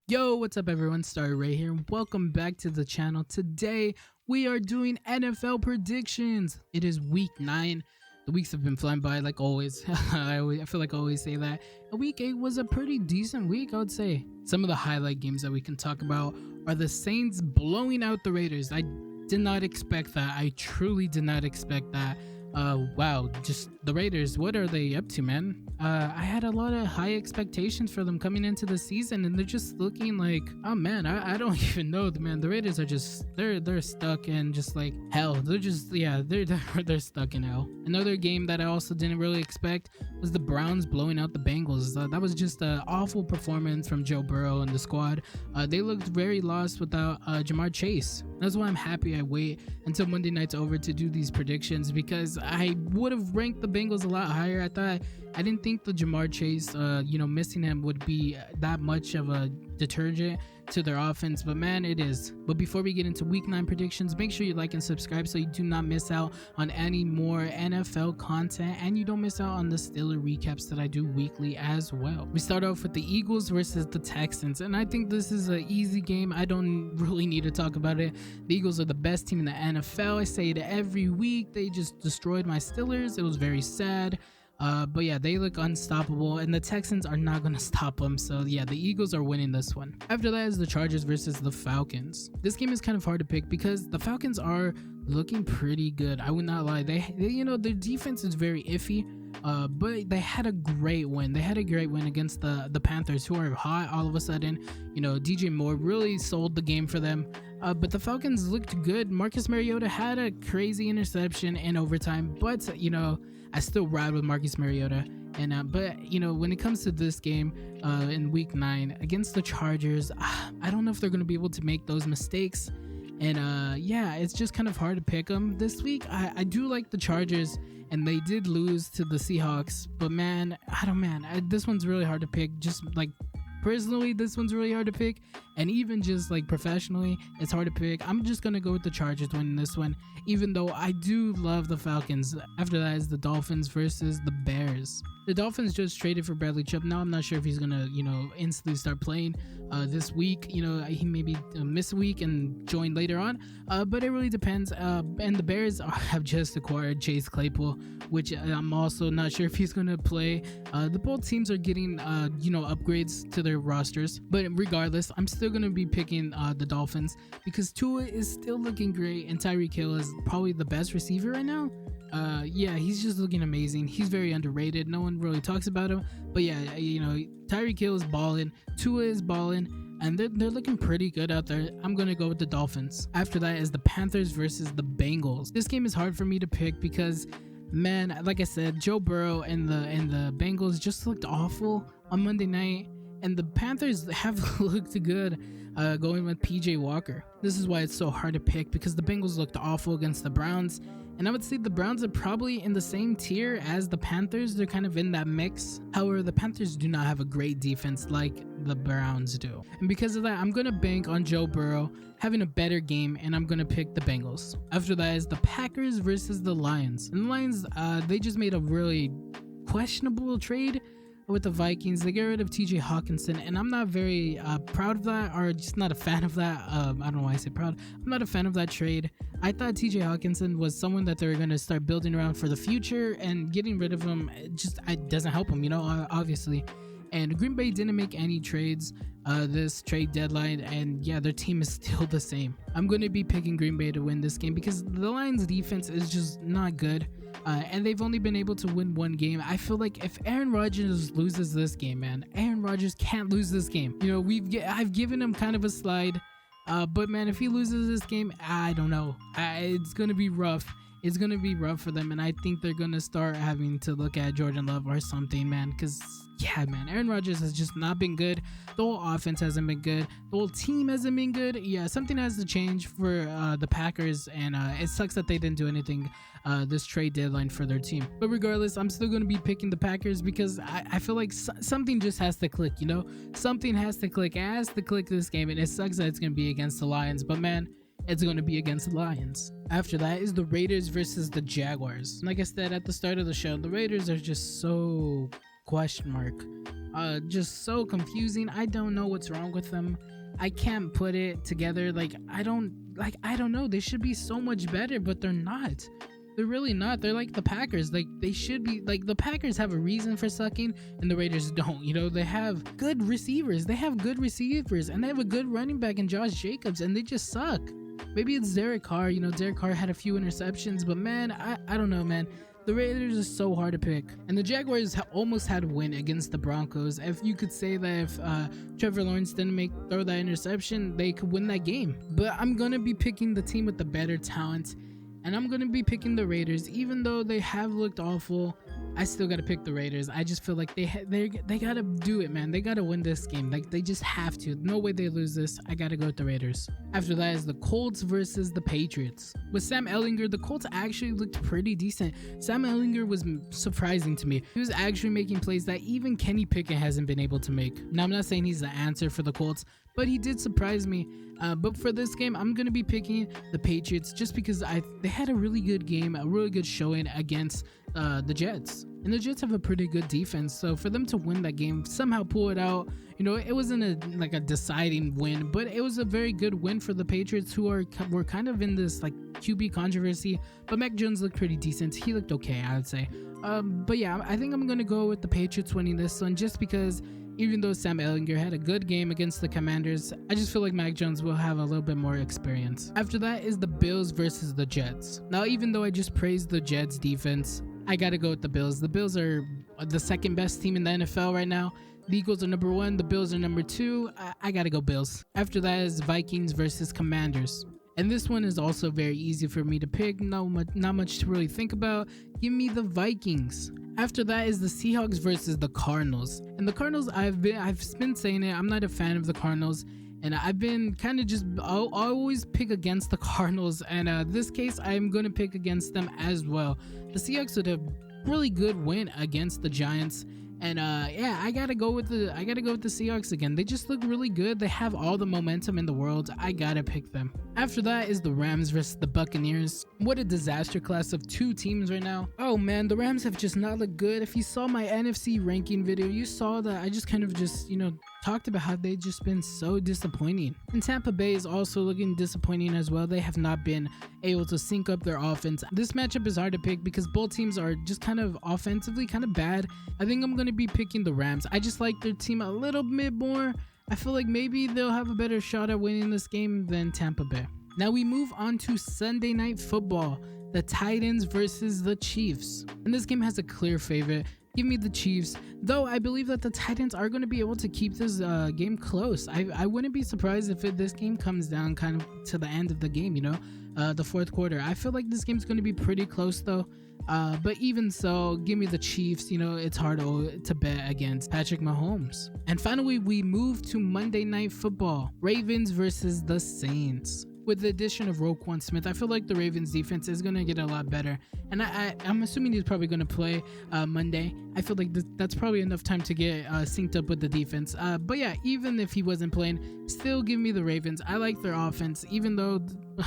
Yo, what's up everyone? Star Ray here and welcome back to the channel. Today we are doing NFL predictions. It is week 9. The weeks have been flying by like always. I feel like I always say that. And week 8 was a pretty decent week, I would say. Some of the highlight games that we can talk about are the Saints blowing out the Raiders. I did not expect that. I truly did not expect that. Wow, just the Raiders, what are they up to, man? I had a lot of high expectations for them coming into the season, and they're just looking like, oh man, I don't even know, man. The Raiders are just they're stuck in just like hell. They're just they're stuck in hell. Another game that I also didn't really expect was the Browns blowing out the Bengals. That was just an awful performance from Joe Burrow and the squad. They looked very lost without Jamar Chase. That's why I'm happy I wait until Monday night's over to do these predictions, because I would have ranked the Bengals a lot higher. I didn't think the Jamar Chase, missing him would be that much of a detergent to their offense, but man, it is. But before we get into week 9 predictions, make sure you like and subscribe so you do not miss out on any more NFL content, and you don't miss out on the Steeler recaps that I do weekly as well. We start off with the Eagles versus the Texans, and I think this is an easy game. I don't really need to talk about it. The Eagles are the best team in the NFL. I say it every week. They just destroyed my Steelers. It was very sad. But yeah, they look unstoppable, and the Texans are not gonna stop them. So yeah, the Eagles are winning this one. After that is the Chargers versus the Falcons. This game is kind of hard to pick because the Falcons are looking pretty good. I would not lie. They their defense is very iffy. But they had a great win. They had a great win against the Panthers, who are hot all of a sudden. DJ Moore really sold the game for them. But the Falcons looked good. Marcus Mariota had a crazy interception in overtime, but I still ride with Marcus Mariota. And but when it comes to this game in week 9 against the Chargers, I don't know if they're going to be able to make those mistakes. And yeah, it's just kind of hard to pick them this week. I do like the Chargers, and they did lose to the Seahawks, but man, this one's really hard to pick. Just like personally, this one's really hard to pick, and even just like professionally, it's hard to pick. I'm just gonna go with the Chargers winning this one, even though I do love the Falcons. After that is the Dolphins versus the Bears. The Dolphins just traded for Bradley Chubb. Now I'm not sure if he's gonna instantly start playing this week. He maybe miss a week and join later on, but it really depends. And the Bears have just acquired Chase Claypool, which I'm also not sure if he's gonna play. The both teams are getting upgrades to their rosters, but regardless, I'm still gonna be picking the Dolphins because Tua is still looking great, and Tyreek Hill is probably the best receiver right now. Yeah, he's just looking amazing. He's very underrated. No one really talks about him, but yeah, Tyreek Hill is balling, Tua is balling, and they're looking pretty good out there. I'm gonna go with the Dolphins. After that is the Panthers versus the Bengals. This game is hard for me to pick because, man, like I said, Joe Burrow and the Bengals just looked awful on Monday night, and the Panthers have looked good going with PJ Walker. This is why it's so hard to pick, because the Bengals looked awful against the Browns, and I would say the Browns are probably in the same tier as the Panthers. They're kind of in that mix. However, the Panthers do not have a great defense like the Browns do. And because of that, I'm going to bank on Joe Burrow having a better game, and I'm going to pick the Bengals. After that is the Packers versus the Lions. And the Lions, they just made a really questionable trade with the Vikings. They get rid of TJ Hawkinson, and I'm not very proud of that, or just not a fan of that. I don't know why I say proud. I'm not a fan of that trade. I thought TJ Hawkinson was someone that they were going to start building around for the future, and getting rid of him just doesn't help him, obviously. And Green Bay didn't make any trades this trade deadline, and yeah, their team is still the same. I'm going to be picking Green Bay to win this game because the Lions defense is just not good. And they've only been able to win one game. I feel like if Aaron Rodgers loses this game, man, Aaron Rodgers can't lose this game. I've given him kind of a slide, but man, if he loses this game, I don't know. It's gonna be rough. It's gonna be rough for them, and I think they're gonna start having to look at Jordan Love or something, man. Because yeah, man, Aaron Rodgers has just not been good. The whole offense hasn't been good. The whole team hasn't been good. Yeah, something has to change for the Packers, and it sucks that they didn't do anything this trade deadline for their team. But regardless, I'm still going to be picking the Packers because I feel like something just has to click, Something has to click. It has to click this game, and it sucks that it's going to be against the Lions, but man, it's going to be against the Lions. After that is the Raiders versus the Jaguars. Like I said at the start of the show, the Raiders are just so question mark. Just so confusing. I don't know what's wrong with them. I can't put it together. I don't know. They should be so much better, but they're not. They're really not. They're like the Packers. They should be. The Packers have a reason for sucking and the Raiders don't. They have good receivers. They have good receivers and they have a good running back in Josh Jacobs, and they just suck. Maybe it's Derek Carr. Derek Carr had a few interceptions, but man, I don't know, man. The Raiders are so hard to pick. And the Jaguars almost had a win against the Broncos. If you could say that if Trevor Lawrence didn't throw that interception, they could win that game. But I'm going to be picking the team with the better talent. And I'm going to be picking the Raiders. Even though they have looked awful, I still got to pick the Raiders. I just feel like they got to do it, man. They got to win this game. They just have to. No way they lose this. I got to go with the Raiders. After that is the Colts versus the Patriots. With Sam Ehlinger, the Colts actually looked pretty decent. Sam Ehlinger was surprising to me. He was actually making plays that even Kenny Pickett hasn't been able to make. Now, I'm not saying he's the answer for the Colts, but he did surprise me. But for this game, I'm going to be picking the Patriots just because they had a really good game, a really good showing against the Jets. And the Jets have a pretty good defense. So for them to win that game, somehow pull it out, it wasn't a deciding win, but it was a very good win for the Patriots, who were kind of in this QB controversy. But Mac Jones looked pretty decent. He looked okay, I would say. But yeah, I think I'm going to go with the Patriots winning this one just because even though Sam Ehlinger had a good game against the Commanders, I just feel like Mac Jones will have a little bit more experience. After that is the Bills versus the Jets. Now, even though I just praised the Jets defense, I gotta go with the Bills. The Bills are the second best team in the NFL right now. The Eagles are number 1. The Bills are number 2. I gotta go Bills. After that is Vikings versus Commanders. And this one is also very easy for me to pick. Not much to really think about. Give me the Vikings. After that is the Seahawks versus the Cardinals. And the Cardinals, I've been saying it, I'm not a fan of the Cardinals. And I've been kind of I'll always pick against the Cardinals. And this case, I'm going to pick against them as well. The Seahawks had a really good win against the Giants. And yeah, I gotta go with the Seahawks again. They just look really good. They have all the momentum in the world. I gotta pick them. After that is the Rams versus the Buccaneers. What a disaster class of 2 teams right now. Oh man, the Rams have just not looked good. If you saw my NFC ranking video, you saw that I just kind of talked about how they've just been so disappointing. And Tampa Bay is also looking disappointing as well. They have not been able to sync up their offense. This matchup is hard to pick because both teams are just kind of offensively kind of bad. I think I'm going to be picking the Rams. I just like their team a little bit more. I feel like maybe they'll have a better shot at winning this game than Tampa Bay. Now we move on to Sunday Night Football. The Titans versus the Chiefs. And this game has a clear favorite. Give me the Chiefs, though I believe that the Titans are going to be able to keep this game close. I wouldn't be surprised if this game comes down kind of to the end of the game, the fourth quarter. I feel like this game's going to be pretty close though. But even so, give me the Chiefs. It's hard to bet against Patrick Mahomes. And finally, we move to Monday Night Football. Ravens versus the Saints. With the addition of Roquan Smith, I feel like the Ravens defense is going to get a lot better. And I'm assuming he's probably going to play Monday. I feel like that's probably enough time to get synced up with the defense. But yeah, even if he wasn't playing, still give me the Ravens. I like their offense, even though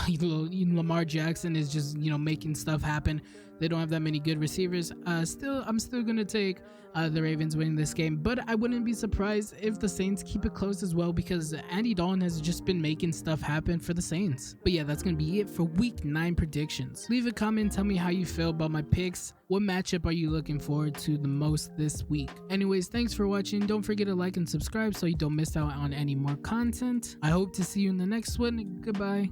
Lamar Jackson is just, making stuff happen. They don't have that many good receivers. I'm still going to take the Ravens winning this game, but I wouldn't be surprised if the Saints keep it close as well because Andy Dalton has just been making stuff happen for the Saints. But yeah, that's going to be it for week 9 predictions. Leave a comment, tell me how you feel about my picks. What matchup are you looking forward to the most this week? Anyways, thanks for watching. Don't forget to like and subscribe so you don't miss out on any more content. I hope to see you in the next one. Goodbye.